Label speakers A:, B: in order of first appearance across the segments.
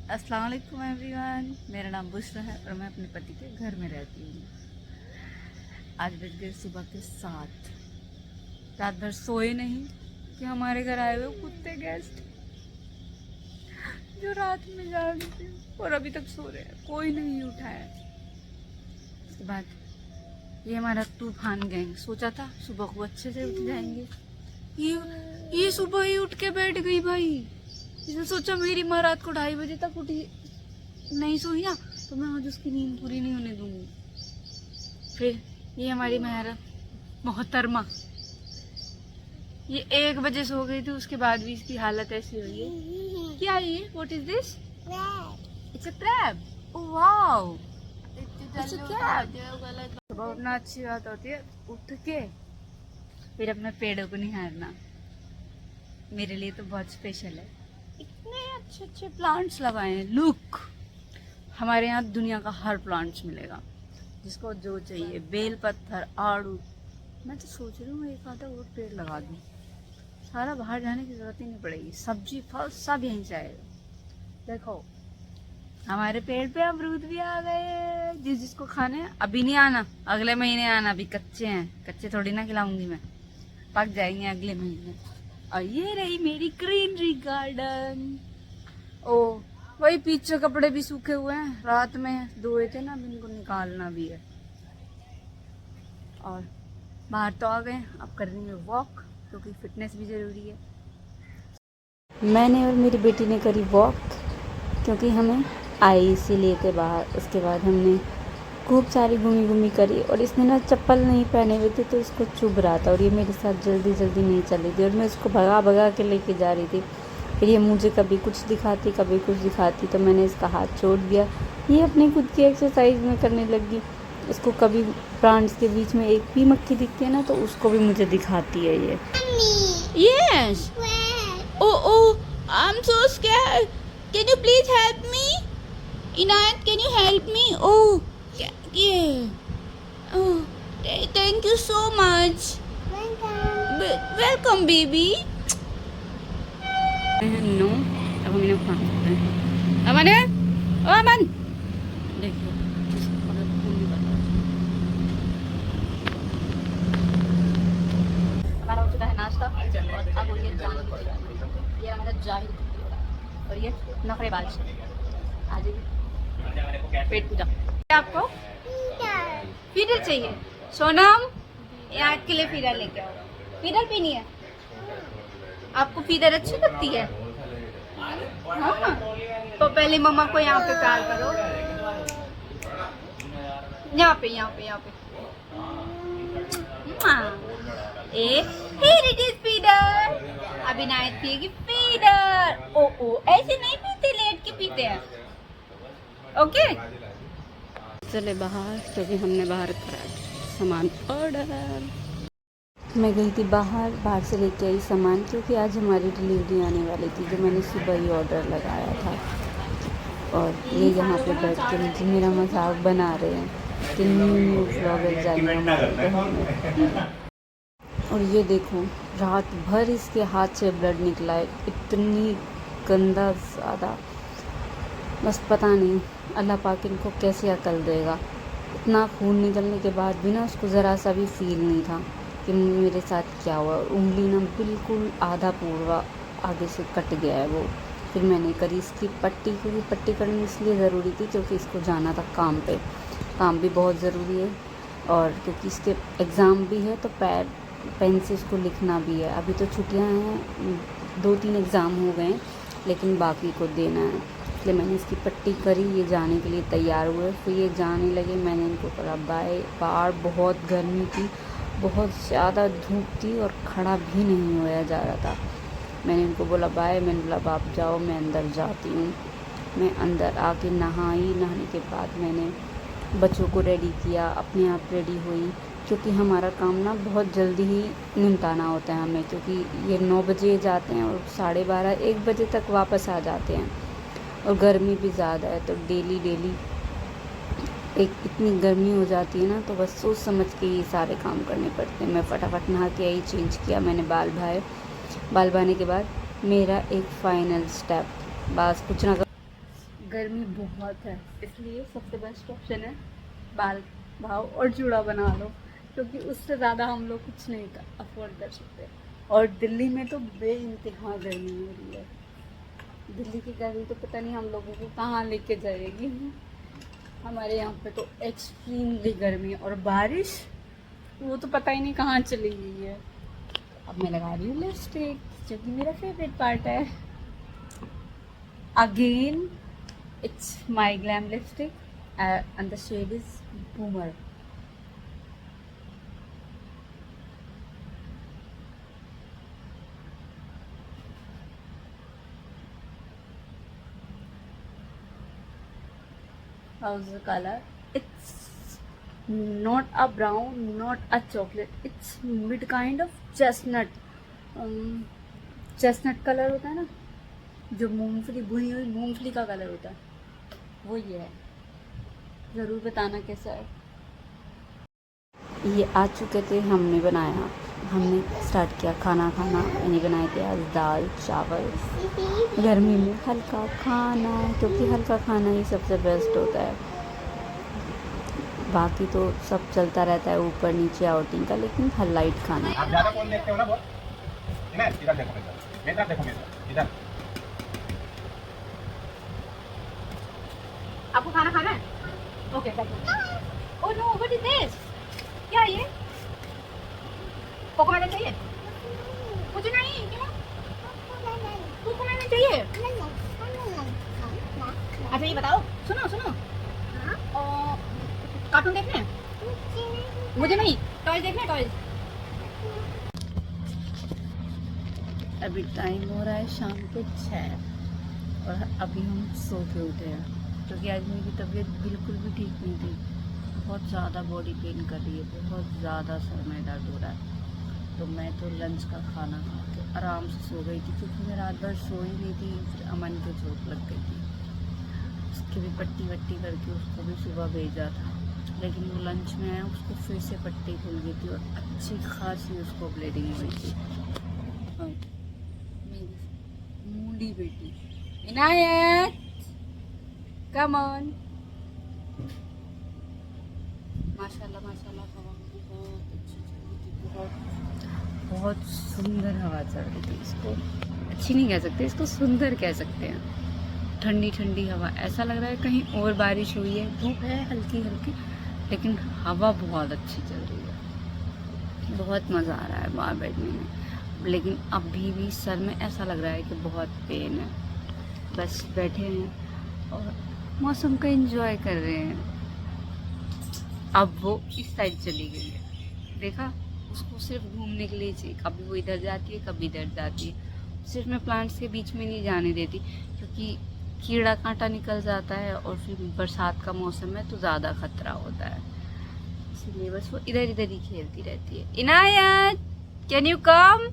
A: अस्सलाम वालेकुम एवरीवन। मेरा नाम बुशरा है और मैं अपने पति के घर में रहती हूँ। आज बज गए सुबह के 7। रात भर सोए नहीं कि हमारे घर आए हुए कुत्ते गेस्ट जो रात में जागते और अभी तक सो रहे हैं, कोई नहीं उठा है। उसके बाद ये हमारा तूफान गैंग सोचा था सुबह को अच्छे से उठ जाएंगे, ये सुबह ही उठ के बैठ गई भाई। इसने सोचा मेरी माँ रात को 2:30 बजे तक उठी नहीं सोई ना तो मैं आज उसकी नींद पूरी नहीं होने दूंगी। फिर ये हमारी मोहतरमा ये 1 बजे सो गई थी, उसके बाद भी इसकी हालत ऐसी हुई है। क्या है ये? What is this? It's a crab. Oh wow, it's a crab. सुबह उठना अच्छी बात होती है, उठ के फिर अपने पेड़ों को निहारना मेरे लिए तो बहुत स्पेशल है। इतने अच्छे अच्छे प्लांट्स लगाए हैं। लुक, हमारे यहाँ दुनिया का हर प्लांट्स मिलेगा जिसको जो चाहिए, बेल पत्थर, आड़ू। मैं तो सोच रही हूँ एक आधा और पेड़ लगा दूँ, सारा बाहर जाने की जरूरत ही नहीं पड़ेगी। सब्जी फल सब यहीं से आएगा। देखो हमारे पेड़ पे अमरूद भी आ गए, जिसको खाने हैं। अभी नहीं आना, अगले महीने आना, अभी कच्चे हैं, कच्चे थोड़ी ना खिलाऊंगी मैं, पक जाएंगे अगले महीने। और ये रही मेरी ग्रीनरी गार्डन। ओ वही पीछे कपड़े भी सूखे हुए हैं, रात में धोए थे ना, अब इनको निकालना भी है। और बाहर तो आ गए, अब करेंगे वॉक क्योंकि फिटनेस भी जरूरी है। मैंने और मेरी बेटी ने करी वॉक क्योंकि हमें आई इसीलिए के बाहर। उसके बाद हमने खूब सारी घूमी करी और इसने ना चप्पल नहीं पहने हुए थे तो इसको चुभ रहा था और ये मेरे साथ जल्दी नहीं चली थी और मैं इसको भगा के लेके जा रही थी। फिर ये मुझे कभी कुछ दिखाती कभी कुछ दिखाती तो मैंने इसका हाथ छोड़ दिया। ये अपनी खुद की एक्सरसाइज में करने लगी। इसको कभी प्लांट्स के बीच में एक भी मक्खी दिखती है ना तो उसको भी मुझे दिखाती है ये। Yes. Oh I am so scared, can you please help me? Inayat, can you help me? Oh yeah. Oh, thank you so much. Welcome baby. No, अब हम इन्हें खा सकते हैं। अमन है? ओ अमन, देखिए हमारा हो चुका है नाश्ता और अब हो गया जान। ये हमारा जाहिर और ये नखरेबाज। आज पेट पूजा। आपको फीडर चाहिए? सोनम, यहाँ के लिए फीडर लेके आओ। फीडर पीनी है आपको? फीडर अच्छी लगती है? हाँ, तो पहले मम्मा को यहाँ पे प्यार करो। यहाँ पे here it is फीडर। अभी नायत पिएगी फीडर। ओ ऐसे नहीं पीते, लेट के पीते हैं। ओके चले बाहर क्योंकि हमने बाहर करा सामान ऑर्डर। मैं गई थी बाहर से लेके आई सामान क्योंकि आज हमारी डिलीवरी आने वाली थी जो मैंने सुबह ही ऑर्डर लगाया था। और ये यहाँ पे बैठ के मुझे मेरा मजाक बना रहे हैं कि न्यू व्लॉगर जाएंगे। और ये देखो रात भर इसके हाथ से ब्लड निकला है, इतनी गंदा ज़्यादा, बस पता नहीं अल्लाह पाक इनको कैसे अकल देगा। इतना खून निकलने के बाद भी ना उसको ज़रा सा भी फील नहीं था कि मेरे साथ क्या हुआ। उंगली ना बिल्कुल आधा पूरा आगे से कट गया है वो। फिर मैंने करी इसकी पट्टी, क्योंकि पट्टी करनी इसलिए ज़रूरी थी क्योंकि इसको जाना था काम पे। काम भी बहुत ज़रूरी है और क्योंकि इसके एग्ज़ाम भी है तो पेन से इसको लिखना भी है। अभी तो छुट्टियाँ हैं, 2-3 एग्ज़ाम हो गए लेकिन बाकी को देना है, इसलिए मैंने इसकी पट्टी करी। ये जाने के लिए तैयार हुए, फिर ये जाने लगे। मैंने इनको कहा बाय। बाहर बहुत गर्मी थी, बहुत ज़्यादा धूप थी और खड़ा भी नहीं होया जा रहा था। मैंने इनको बोला बाय। मैंने बोला आप जाओ, मैं अंदर जाती हूँ। मैं अंदर आके नहाने के बाद मैंने बच्चों को रेडी किया, अपने आप रेडी हुई क्योंकि हमारा काम ना बहुत जल्दी ही निपटाना होता है हमें, क्योंकि ये 9 बजे जाते हैं और 12:30-1 बजे तक वापस आ जाते हैं और गर्मी भी ज़्यादा है तो डेली एक इतनी गर्मी हो जाती है ना तो बस सोच समझ के ये सारे काम करने पड़ते हैं। मैं फटाफट नहा के आई, चेंज किया, मैंने बाल भाने के बाद मेरा एक फ़ाइनल स्टेप, बस कुछ ना गर्मी बहुत है, इसलिए सबसे बेस्ट ऑप्शन है बाल भाव और जूड़ा बना लो, क्योंकि उससे ज़्यादा हम लोग कुछ नहीं अफोर्ड कर सकते। और दिल्ली में तो बेइंतहा गर्मी हो रही है। दिल्ली की गर्मी तो पता नहीं हम लोगों को कहाँ लेके जाएगी। हमारे यहाँ पे तो एक्सट्रीमली गर्मी है, और बारिश वो तो पता ही नहीं कहाँ चली गई है। अब मैं लगा रही हूँ लिपस्टिक, जो कि मेरा फेवरेट पार्ट है। Again it's my glam lipstick and the shade is Boomer. How's the color? It's not a brown, not a chocolate. It's mid kind of chestnut. Chestnut colour होता है ना, जो मूंगफली, भुनी हुई मूंगफली का कलर होता है, वो ये है। ज़रूर बताना कैसा है। ये आ चुके थे, हमने स्टार्ट किया खाना खाना। मैंने बनाए थे आज दाल चावल। गर्मी में हल्का खाना, क्योंकि हल्का खाना ही सबसे बेस्ट होता है। बाकी तो सब चलता रहता है ऊपर नीचे आउटिंग का, लेकिन हर लाइट खाना।
B: आप ज़्यादा कौन देखते हो ना, बोल इधर देखो, इधर देखो, इधर।
A: आपको खाना खाना है? Okay, oh no, what is this? क्या ये? कोकोमेलन चाहिए? मुझे नहीं, क्यों? कोकोमेलन चाहिए? अच्छा ये बताओ, सुनो कार्टून देखने हैं? मुझे नहीं, टॉयज देखने हैं, टॉयज। अभी टाइम हो रहा है शाम के 6 और अभी हम सो के उठे हैं, क्योंकि आज मेरी तबीयत बिल्कुल भी ठीक नहीं थी। बहुत ज़्यादा बॉडी पेन कर रही है, बहुत ज़्यादा सर में दर्द हो रहा है। तो मैं तो लंच का खाना खा के आराम से सो गई थी, क्योंकि मैं रात भर सो ही नहीं थी। फिर अमन को चोट लग गई थी, उसकी भी पट्टी वट्टी करके उसको भी सुबह भेजा था, लेकिन वो लंच में आया, उसको फिर से पट्टी खुल गई थी और अच्छी खासी उसको ब्लीडिंग हुई थी। हाँ, मेरी मूली बेटी इनायत, कम ऑन। माशाल्लाह माशाल्लाह, हवा बहुत अच्छी चल रही थी, बहुत सुंदर हवा चल रही थी। इसको अच्छी नहीं कह सकते, इसको सुंदर कह सकते हैं। ठंडी ठंडी हवा, ऐसा लग रहा है कहीं और बारिश हुई है। धूप है हल्की हल्की, लेकिन हवा बहुत अच्छी चल रही है। बहुत मज़ा आ रहा है बाहर बैठने में, लेकिन अभी भी सर में ऐसा लग रहा है कि बहुत पेन है। बस बैठे हैं और मौसम का एंजॉय कर रहे हैं। अब वो इस साइड चली गई है, देखा, उसको सिर्फ घूमने के लिए चाहिए। कभी वो इधर जाती है, कभी इधर जाती है। सिर्फ मैं प्लांट्स के बीच में नहीं जाने देती, क्योंकि कीड़ा कांटा निकल जाता है, और फिर बरसात का मौसम है तो ज़्यादा खतरा होता है, इसलिए बस वो इधर इधर ही खेलती रहती है। इनायत, कैन यू कम?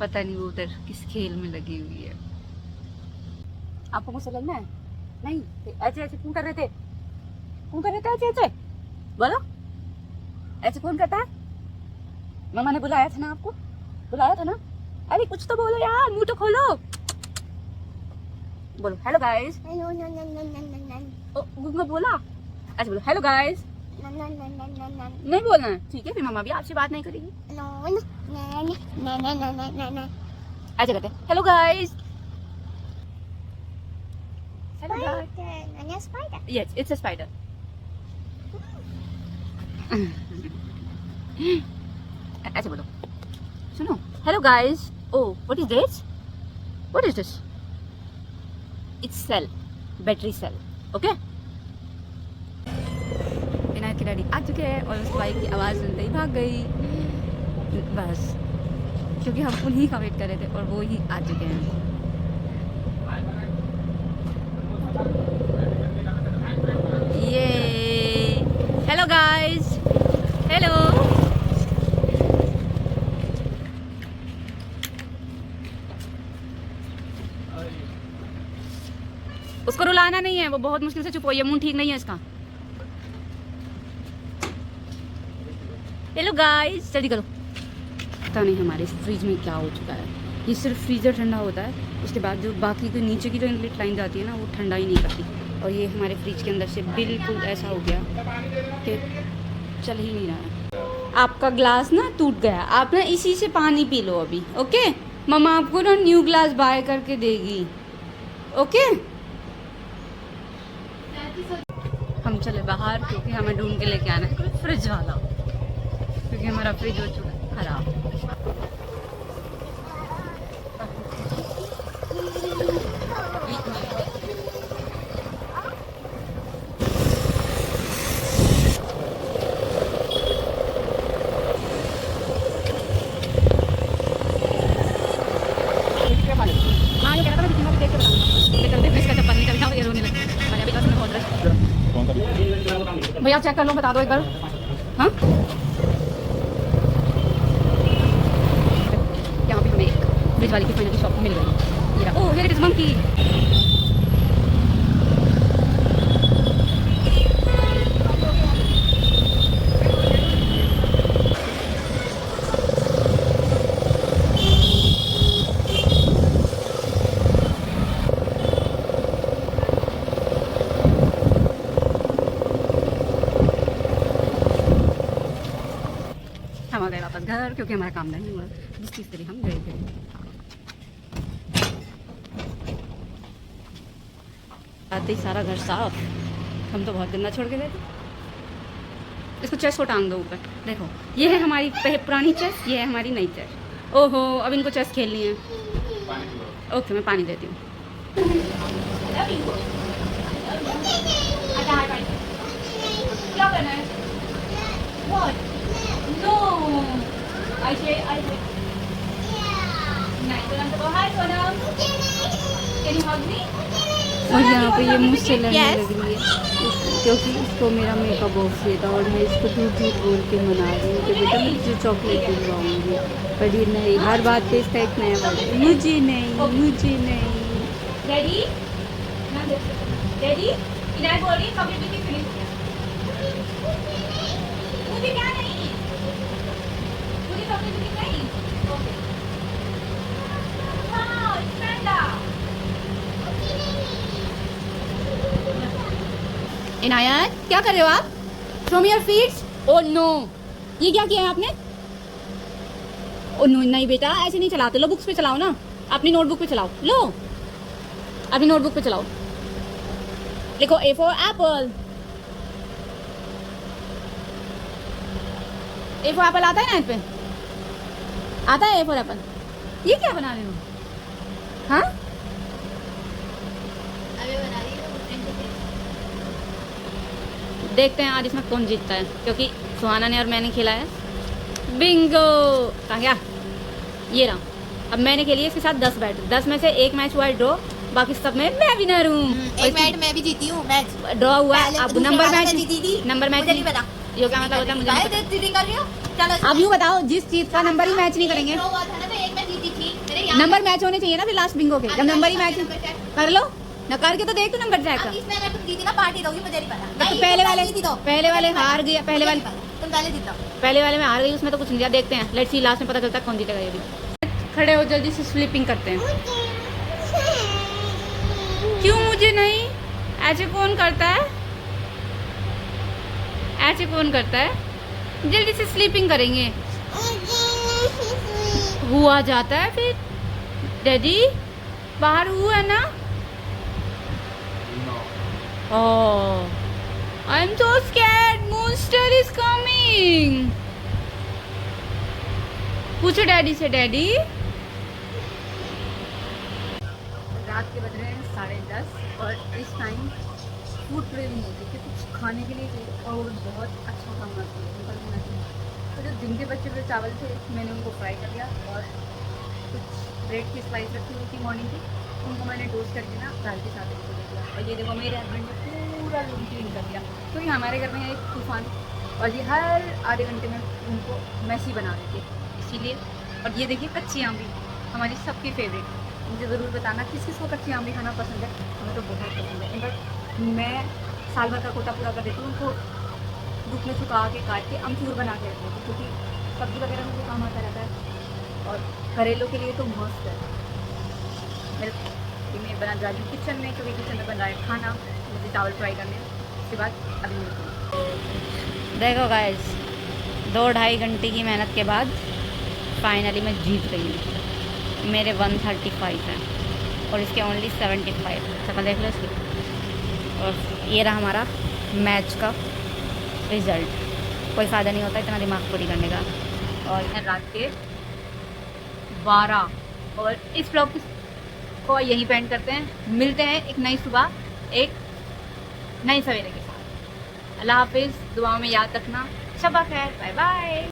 A: पता नहीं वो उधर किस खेल में लगी हुई है। आपको मुझसे लड़ना है? नहीं, ऐसे ऐसे क्यों कर रहे थे? क्यों कर रहे थे ऐसे ऐसे? बोलो, ऐसे कौन करता है? मामा ने बुलाया था ना आपको, बुलाया था ना? अरे कुछ तो बोलो यार, मुंह तो खोलो। बोलो हेलो गाइस। गुंगा बोला, अच्छा बोलो हेलो गाइस। नहीं बोलना है, ठीक है, फिर मामा भी आपसे बात नहीं करेगी। ऐसे करते hello guys. Yes, it's a spider. ऐसे बोलो, सुनो, hello guys. Oh, what is this? What is this? It's cell, battery cell. Okay? इनायत की डैडी आ चुके हैं और उस बाइक की आवाज़ सुनते ही भाग गई, बस, क्योंकि हम उन्हीं का वेट कर रहे थे और वो ही आ चुके हैं। ये हेलो गाइस, हेलो। उसको रुलाना नहीं है, वो बहुत मुश्किल से चुप हुई है, मुंह ठीक नहीं है इसका। हेलो गाइस, जल्दी करो। पता नहीं हमारे फ्रिज में क्या हो चुका है। ये सिर्फ फ्रीज़र ठंडा होता है, उसके बाद जो बाकी जो नीचे की जो इनलेट लाइन जाती है ना वो ठंडा ही नहीं करती। और ये हमारे फ्रिज के अंदर से बिल्कुल ऐसा हो गया कि चल ही नहीं रहा है। आपका ग्लास ना टूट गया, आप ना इसी से पानी पी लो अभी, ओके? मम्मा आपको ना न्यू ग्लास बाय करके देगी, ओके? हम चले बाहर क्योंकि हमें ढूंढ के लेके आना है फ्रिज वाला, क्योंकि हमारा फ्रिज हो चुका है खराब। हाँ ये कह रहा था मैं दिखूंगा, देख के बताऊंगा। मैं चलते फ्रिज का चप्पल नहीं चलता, ये रोने लगी। मैंने अभी 10 मिनट बहुत रहा।
B: कौन सा
A: भैया चेक कर लो, बता दो एक बार। हाँ यहाँ पे हमें एक फ्रिज वाली की फाइनली शॉप मिल गई। ये रहा, ओह हियर इट इज मंकी। हम आ गए वापस घर क्योंकि हमारा काम नहीं हुआ जिस चीज़ के लिए हम गए थे। आते ही सारा घर साफ, हम तो बहुत गंदा छोड़ के गए थे। इसको चेस को टांग दो ऊपर, देखो ये है हमारी पुरानी चेस, ये है हमारी नई चेस। ओहो अब इनको चेस खेलनी है। ओके मैं पानी देती हूँ। क्या करना है? No. I say. नहीं तो हम तो हाय Sonam. Can you hug me? और यहाँ पे ये मुझसे लड़ने लग रही है क्योंकि इसको मेरा मेकअप ऑफ किया था और मैं इसको झूठ झूठ बोल के मना रही हूँ कि बेटा मैं तुझे चॉकलेट दिलवाऊंगी, पर ये नहीं, हर बात पे इसका एक नया वर्ड, मुझे नहीं, मुझे नहीं। डैडी डैडी इनाय बोल रही चॉकलेट लेके फिनिश किया। मुझे क्या नहीं, मुझे चॉकलेट लेके नहीं। ओके हाँ ठंडा। इनायत क्या कर रहे हो आप? Show me your feet. Oh no, ये क्या किया है आपने? ओ नो नहीं बेटा ऐसे नहीं चलाते, लो बुक्स पे चलाओ ना, अपनी नोटबुक पे चलाओ, लो अपनी नोटबुक पे चलाओ, लिखो A for apple। A for apple आता है ना इस पे, आता है A for apple। ये क्या बना रहे हो? हाँ देखते हैं आज इसमें कौन जीतता है, क्योंकि सुहाना ने और मैंने खेला है बिंगो। कहाँ गया? ये रहा, अब मैंने खेली है इसके साथ 10 बैट, 10 में से एक मैच हुआ है ड्रॉ, बाकी सब में मैं विनर हूँ।
C: एक मैच मैं भी जीती हूँ, मैच
A: ड्रॉ हुआ है। अब नंबर मैच
C: जीती थी,
A: नंबर मैच
C: मुझे नहीं पता
A: ये क्या मतलब होता है मुझे नहीं पता।
C: चीटिंग कर रही हो। चलो
A: अब यूँ बताओ जिस चीज का नंबर ही मैच नहीं करेंगे,
C: ड्रॉ हुआ था ना तो एक मैं जीती थी, मेरे याद
A: नंबर मैच होने चाहिए ना फिर लास्ट बिंगो के, जब नंबर ही मैच कर लो ना, करके तो देख तू नंबर ट्रैक का।
C: इसमें अगर तुम जीती ना पार्टी दोगी, मुझे नहीं पता।
A: तो पहले वाले हार गया, पहले वाले
C: तुम पहले जीतो।
A: पहले वाले में हार गई, उसमें तो कुछ नहीं दिया। देखते हैं, लेट्स सी लास्ट में पता चलता है कौन जीतेगा। ये भी खड़े हो जल्दी से, स्लिपिंग करते हैं। क्यों मुझे नहीं? ऐसे कौन करता है? ऐसे कौन करता है? जल्दी से स्लीपिंग करेंगे। हुआ जाता है फिर डैडी बाहर हुआ है ना। Oh I am so scared, monster is coming. पूछो डैडी से, डैडी। रात के बज रहे हैं 10:30 और इस टाइम फूड क्रेविंग होती है कि कुछ खाने के लिए चाहिए और बहुत अच्छा खाना चाहिए। तो जो दिन के बचे हुए चावल थे मैंने उनको फ्राई कर दिया और कुछ ब्रेड की स्लाइस रखी हुई थी मॉर्निंग की, उनको मैंने टोस्ट करके ना दाल के साथ उनको दे दिया। और ये देखो मेरे हस्बैंड ने पूरा रूम क्लीन कर दिया, क्योंकि हमारे घर में है एक तूफान और ये हर आधे घंटे में उनको मैसी बना देती है, इसीलिए। और ये देखिए कच्ची आम भी हमारी सबकी फेवरेट। मुझे ज़रूर बताना किस किस को कच्ची आम भी खाना पसंद है, हमें तो बहुत पसंद है। इनफैक्ट मैं साल भर का कोटा पूरा कर देती हूँ, उनको धूप में सुखा के काट के अमचूर बना के रखती हूँ, क्योंकि सब्ज़ी वगैरह में भी काम आता रहता है और घरेलों के लिए तो मस्त है। मैं बना जा रही हूँ किचन में, क्योंकि किचन में बन रहा है खाना, मुझे चावल फ्राई करने हैं। उसके बाद अभी मिलती हूँ। देखो गाइस, 2-2.5 घंटे की मेहनत के बाद फाइनली मैं जीत गई हूँ। मेरे 135 हैं और इसके ओनली 75। शक्ल देख लो इसकी। और ये रहा हमारा मैच का रिज़ल्ट। कोई फ़ायदा नहीं होता इतना दिमाग पूरी करने का। और रात के 12 और इस ब्लॉग को यहीं पे एंड करते हैं। मिलते हैं एक नई सुबह, एक नई सवेरे के साथ। अल्लाह हाफिज़, दुआओं में याद रखना। शब्बा खैर, बाय बाय।